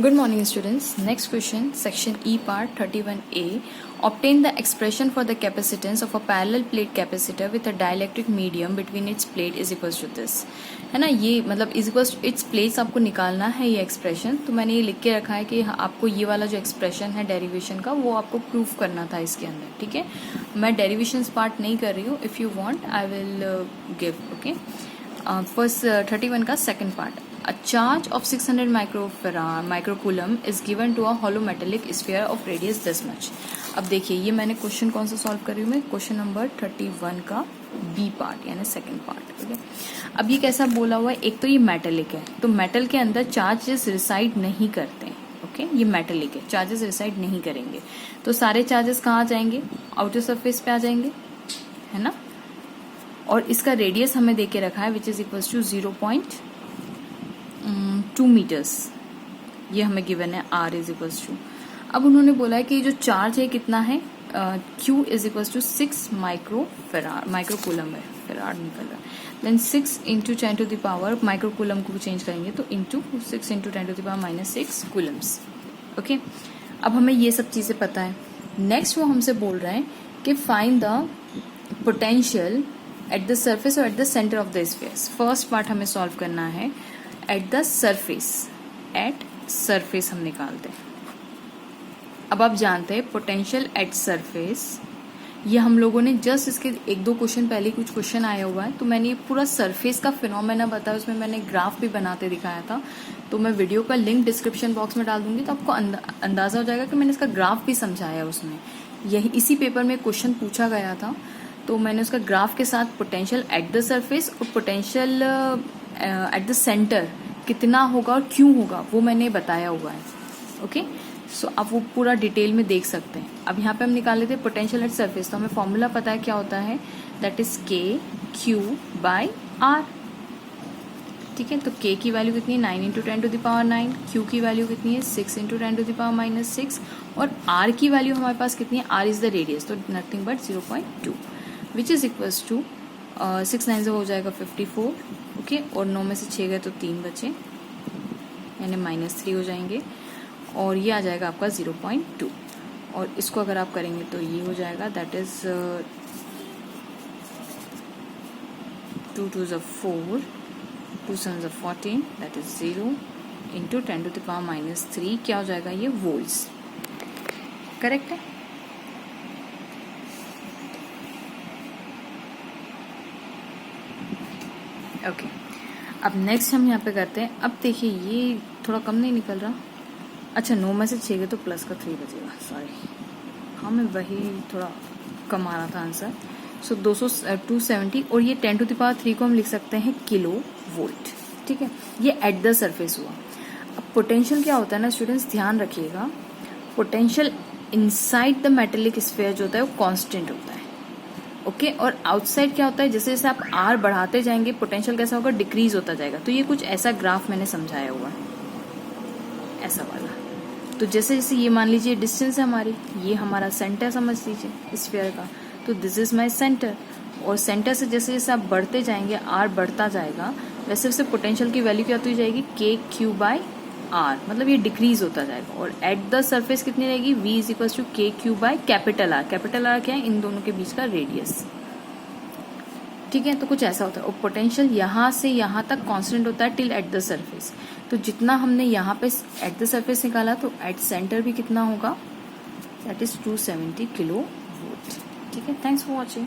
Good morning, students. Next question, section E part 31A. Obtain the expression for the capacitance of a parallel plate capacitor with a dielectric medium between its plate is equals to this. है ना, ये मतलब is equals to its plates आपको निकालना है ये expression. तो मैंने ये लिख के रखा है कि आपको ये वाला जो एक्सप्रेशन है डेरिवेशन का वो आपको प्रूव करना था इसके अंदर. ठीक है, मैं डेरिवेशन पार्ट नहीं कर रही हूँ. If you want I will give. Okay, first 31 का second part. A charge of 600 microcoulomb is given to a hollow metallic sphere of radius this much. अब देखिए ये मैंने क्वेश्चन कौन सा सॉल्व कर रही हूँ मैं, क्वेश्चन नंबर 31 का बी पार्ट यानी सेकंड पार्ट. ठीक है, अब ये कैसा बोला हुआ है, एक तो ये मेटेलिक है तो मेटल के अंदर चार्जेस रिसाइड नहीं करते हैं. ओके, ये मेटेलिक है, चार्जेस रिसाइड नहीं करेंगे तो सारे चार्जेस कहाँ आ जाएंगे, आउटर सरफेस पे आ जाएंगे, है ना. और इसका रेडियस हमें दे के रखा है which is equals to 0.2 metres. ये हमें गिवन है r इज इक्वल्स टू. अब उन्होंने बोला है कि जो चार्ज है कितना है, q is equals to 6 microcoulomb है, फेराड निकल रहा है. Then 6 into 10 to the power microcoulomb को चेंज करेंगे तो into 6 into 10 to the power -6 coulombs. Okay, अब हमें ये सब चीजें पता है. नेक्स्ट वो हमसे बोल रहे हैं कि find the potential at the surface और at the centre of the spheres. First part हमें सॉल्व करना है at the surface. At surface हम निकालते हैं. अब आप जानते हैं पोटेंशियल एट सरफेस, ये हम लोगों ने जस्ट इसके एक दो क्वेश्चन पहले कुछ क्वेश्चन आया हुआ है तो मैंने ये पूरा सरफेस का फिनोमेना बताया, उसमें मैंने ग्राफ भी बनाते दिखाया था. तो मैं वीडियो का लिंक डिस्क्रिप्शन बॉक्स में डाल दूंगी तो आपको अंदाजा हो जाएगा कि मैंने इसका ग्राफ भी समझाया उसमें. यही इसी पेपर में क्वेश्चन पूछा गया था तो मैंने उसका ग्राफ के साथ पोटेंशियल एट द सरफेस और पोटेंशियल एट द सेंटर कितना होगा और क्यों होगा वो मैंने बताया हुआ है. ओके, सो आप वो पूरा डिटेल में देख सकते हैं. अब यहाँ पे हम निकाल लेते हैं पोटेंशियल एट सरफेस. तो हमें फॉर्मूला पता है क्या होता है, that is K Q by R. ठीक है, तो के की वैल्यू कितनी है 9 into 10 to the power 9, Q की वैल्यू कितनी है 6 इंटू 10 टू द पावर -6 और आर की वैल्यू हमारे पास कितनी है, आर इज द रेडियस तो nothing but 0.2 which is equals to 6 9 से हो जाएगा 54. ओके, और 9 में से 6 गए तो 3 बचे यानी -3 हो जाएंगे और ये आ जाएगा आपका 0.2. और इसको अगर आप करेंगे तो ये हो जाएगा that is 2 2 4 2 7 14 that is 0 into 10 to the power -3 क्या हो जाएगा ये वोल्ट्स. करेक्ट है. ओके, अब नेक्स्ट हम यहाँ पे करते हैं. अब देखिए ये थोड़ा कम नहीं निकल रहा. अच्छा 9 में से 6 गए तो प्लस का 3 बचेगा. सॉरी, हाँ मैं वही थोड़ा कम आ रहा था आंसर. सो 270 और ये 10 टू द पावर 3 को हम लिख सकते हैं किलो वोल्ट. ठीक है, ये एट द सरफेस हुआ. अब पोटेंशियल क्या होता है ना स्टूडेंट्स, ध्यान रखिएगा. Potential inside the metallic sphere जो होता है वो कांस्टेंट होता है. ओके, और आउटसाइड क्या होता है, जैसे जैसे आप आर बढ़ाते जाएंगे पोटेंशियल कैसा होगा, डिक्रीज होता जाएगा. तो ये कुछ ऐसा ग्राफ मैंने समझाया हुआ है, ऐसा वाला. तो जैसे जैसे ये मान लीजिए डिस्टेंस है हमारी, ये हमारा सेंटर समझ लीजिए स्फीयर का, तो दिस इज माय सेंटर. और सेंटर से जैसे जैसे आप बढ़ते जाएंगे, आर बढ़ता जाएगा, वैसे वैसे पोटेंशियल की वैल्यू क्या होती जाएगी, के क्यू बाय आर, मतलब ये डिक्रीज होता जाएगा. और एट द सरफेस कितनी रहेगी, v is equal to K Q by capital R. Capital R क्या है, इन दोनों के बीच का रेडियस. ठीक है, तो कुछ ऐसा होता है. और पोटेंशियल यहाँ से यहाँ तक कांस्टेंट होता है टिल एट द सरफेस. तो जितना हमने यहाँ पे एट द सरफेस निकाला तो एट सेंटर भी कितना होगा, दैट इज 270 किलो वोल्ट. ठीक है, थैंक्स फॉर वॉचिंग.